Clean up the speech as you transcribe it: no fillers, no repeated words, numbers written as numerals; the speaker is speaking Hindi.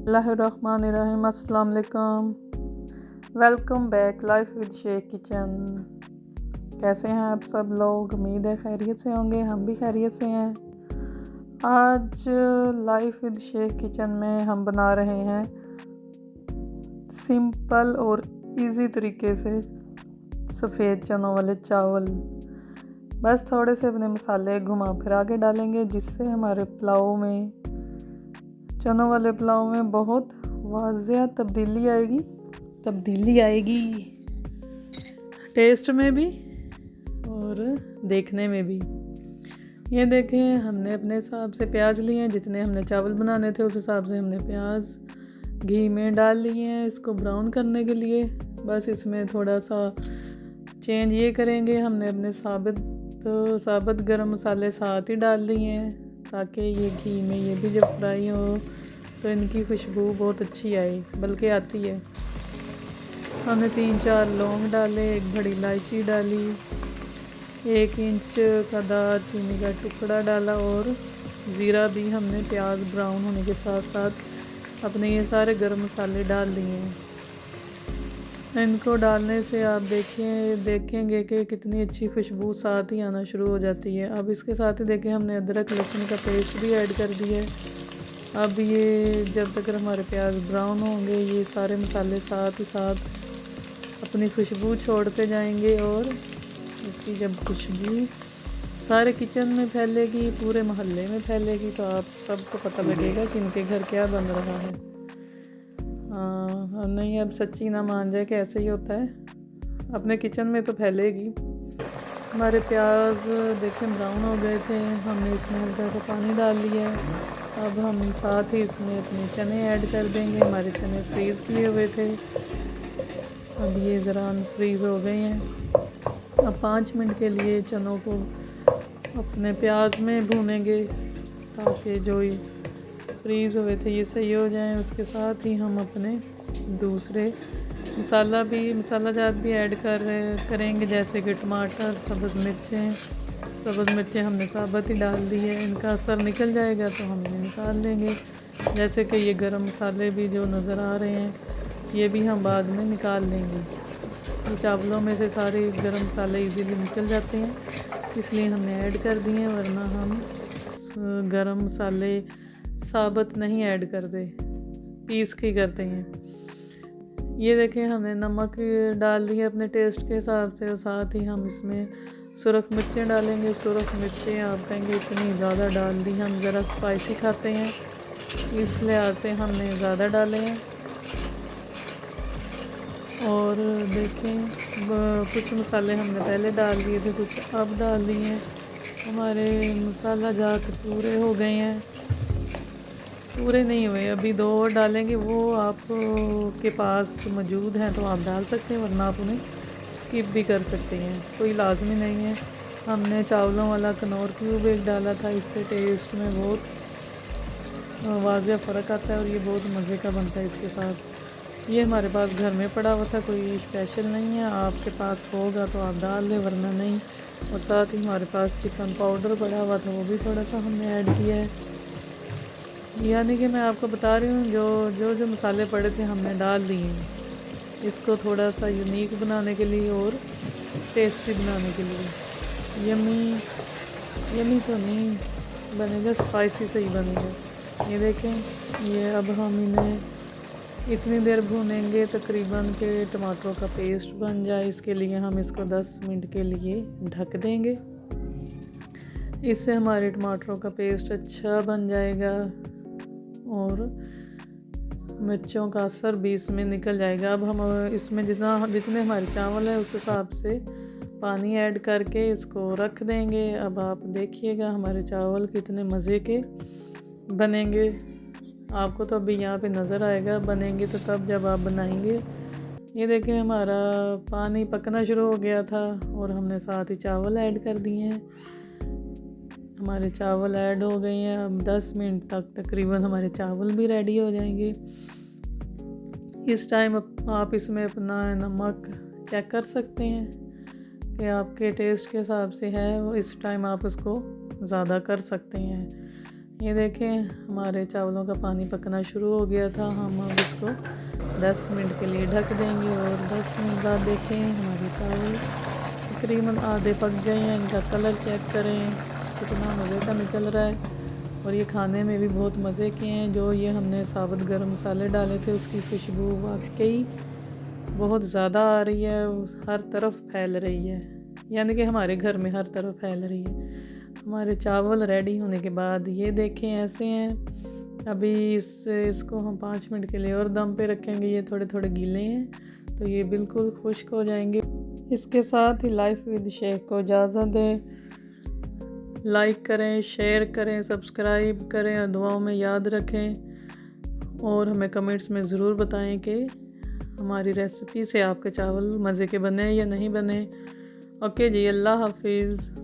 बिस्मिल्लाहिर्रहमानिर्रहीम। अस्सलाम वालेकुम। Welcome back life with Sheikh kitchen. कैसे हैं आप सब लोग? उम्मीद है खैरियत से होंगे। हम भी खैरियत से हैं। आज लाइफ विद शेख किचन में हम बना रहे हैं सिंपल और इजी तरीके से सफ़ेद चनों वाले चावल। बस थोड़े से अपने मसाले घुमा फिरा के डालेंगे जिससे हमारे पुलाव में, चनों वाले पुलाव में बहुत वाज़ेह तब्दीली आएगी टेस्ट में भी और देखने में भी। ये देखें, हमने अपने हिसाब से प्याज लिए हैं। जितने हमने चावल बनाने थे उस हिसाब से हमने प्याज घी में डाल लिए हैं इसको ब्राउन करने के लिए। बस इसमें थोड़ा सा चेंज ये करेंगे, हमने अपने साबित गरम मसाले साथ ही डाल लिए हैं ताकि ये घी में ये भी जब फ्राई हो तो इनकी खुशबू बहुत अच्छी आए, बल्कि आती है। हमने 3-4 लौंग डाले, 1 बड़ी इलायची डाली, 1 इंच का दालचीनी का टुकड़ा डाला और ज़ीरा भी हमने प्याज ब्राउन होने के साथ साथ अपने ये सारे गरम मसाले डाल लिए हैं। इनको डालने से आप देखेंगे कि कितनी अच्छी खुशबू साथ ही आना शुरू हो जाती है। अब इसके साथ ही देखें, हमने अदरक लहसुन का पेस्ट भी ऐड कर दिया है। अब ये जब तक हमारे प्याज ब्राउन होंगे ये सारे मसाले साथ ही साथ अपनी खुशबू छोड़ते जाएंगे और इसकी जब खुशबू सारे किचन में फैलेगी, पूरे मोहल्ले में फैलेगी, तो आप सबको पता लगेगा कि इनके घर क्या बन रहा है। नहीं, अब सच्ची ना मान जाए कि ऐसे ही होता है, अपने किचन में तो फैलेगी। हमारे प्याज देखें ब्राउन हो गए थे, हमने इसमें हल्का सा पानी डाल लिया है। अब हम साथ ही इसमें अपने चने ऐड कर देंगे। हमारे चने फ्रीज़ किए हुए थे, अब ये ज़रा अनफ्रीज़ हो गए हैं। अब 5 मिनट के लिए चनों को अपने प्याज में भूनेंगे ताकि जो ये फ्रीज़ हुए थे ये सही हो जाएं। उसके साथ ही हम अपने दूसरे मसाला जात भी ऐड करेंगे, जैसे कि टमाटर, सब्ज़ मिर्चें हमने साबुत ही डाल दी है। इनका असर निकल जाएगा तो हम इन्हें निकाल लेंगे। जैसे कि ये गरम मसाले भी जो नज़र आ रहे हैं ये भी हम बाद में निकाल लेंगे। ये चावलों में से सारे गरम मसाले इजीली निकल जाते हैं, इसलिए हमने ऐड कर दिए हैं, वरना हम गरम मसाले साबुत नहीं ऐड करते, पीस के करते हैं। ये देखें, हमने नमक डाल दिया अपने टेस्ट के हिसाब से और साथ ही हम इसमें सुरख मिर्चें डालेंगे। सुरख मिर्चें आप कहेंगे इतनी ज़्यादा डाल दी, हम ज़रा स्पाइसी खाते हैं इस लिहाज से हमने ज़्यादा डाले हैं। और देखें, कुछ मसाले हमने पहले डाल दिए थे, कुछ अब डाल दिए हैं। हमारे मसाला जात पूरे हो गए हैं, पूरे नहीं हुए, अभी 2 और डालेंगे। वो आपके पास मौजूद हैं तो आप डाल सकते हैं, वरना आप उन्हें स्किप भी कर सकते हैं, कोई लाजमी नहीं है। हमने चावलों वाला कनौर क्यूब 1 डाला था, इससे टेस्ट में बहुत वाज़ेह फ़र्क आता है और ये बहुत मज़े का बनता है इसके साथ। ये हमारे पास घर में पड़ा हुआ था, कोई स्पेशल नहीं है, आपके पास होगा तो आप डाल लें, वरना नहीं। और साथ ही हमारे पास चिकन पाउडर पड़ा हुआ था, वो भी थोड़ा सा हमने ऐड किया है। यानी कि मैं आपको बता रही हूँ जो मसाले पड़े थे हमने डाल दिए हैं, इसको थोड़ा सा यूनिक बनाने के लिए और टेस्टी बनाने के लिए। यमी तो नहीं बनेगा, स्पाइसी से ही बनेगा। ये देखें, ये अब हम इन्हें इतनी देर भूनेंगे तकरीबन के टमाटरों का पेस्ट बन जाए। इसके लिए हम इसको 10 मिनट के लिए ढक देंगे, इससे हमारे टमाटरों का पेस्ट अच्छा बन जाएगा और मिर्चों का असर भी इसमें निकल जाएगा। अब हम इसमें जितने हमारे चावल है उस हिसाब से पानी ऐड करके इसको रख देंगे। अब आप देखिएगा हमारे चावल कितने मज़े के बनेंगे, आपको तो अभी यहाँ पे नज़र आएगा, बनेंगे तो तब जब आप बनाएंगे। ये देखें, हमारा पानी पकना शुरू हो गया था और हमने साथ ही चावल ऐड कर दिए हैं। हमारे चावल ऐड हो गए हैं। अब 10 मिनट तक तकरीबन हमारे चावल भी रेडी हो जाएंगे। इस टाइम आप इसमें अपना नमक चेक कर सकते हैं कि आपके टेस्ट के हिसाब से है, इस टाइम आप उसको ज़्यादा कर सकते हैं। ये देखें हमारे चावलों का पानी पकना शुरू हो गया था। हम अब इसको 10 मिनट के लिए ढक देंगे और 10 मिनट बाद देखें हमारे चावल तकरीबन आधे पक गए हैं। इनका कलर चेक करें कितना मज़े का निकल रहा है और ये खाने में भी बहुत मज़े के हैं। जो ये हमने साबुत गर्म मसाले डाले थे उसकी खुशबू वाकई बहुत ज़्यादा आ रही है, हर तरफ फैल रही है, यानी कि हमारे घर में हर तरफ फैल रही है। हमारे चावल रेडी होने के बाद ये देखें ऐसे हैं। अभी इसको हम 5 मिनट के लिए और दम पे रखेंगे। ये थोड़े थोड़े गीले हैं तो ये बिल्कुल खुश्क हो जाएंगे। इसके साथ ही लाइफ विद शेख को इजाज़त दें। लाइक करें, शेयर करें, सब्सक्राइब करें और दुआओं में याद रखें और हमें कमेंट्स में ज़रूर बताएं कि हमारी रेसिपी से आपके चावल मज़े के बने या नहीं बने। ओके जी, अल्लाह हाफिज़।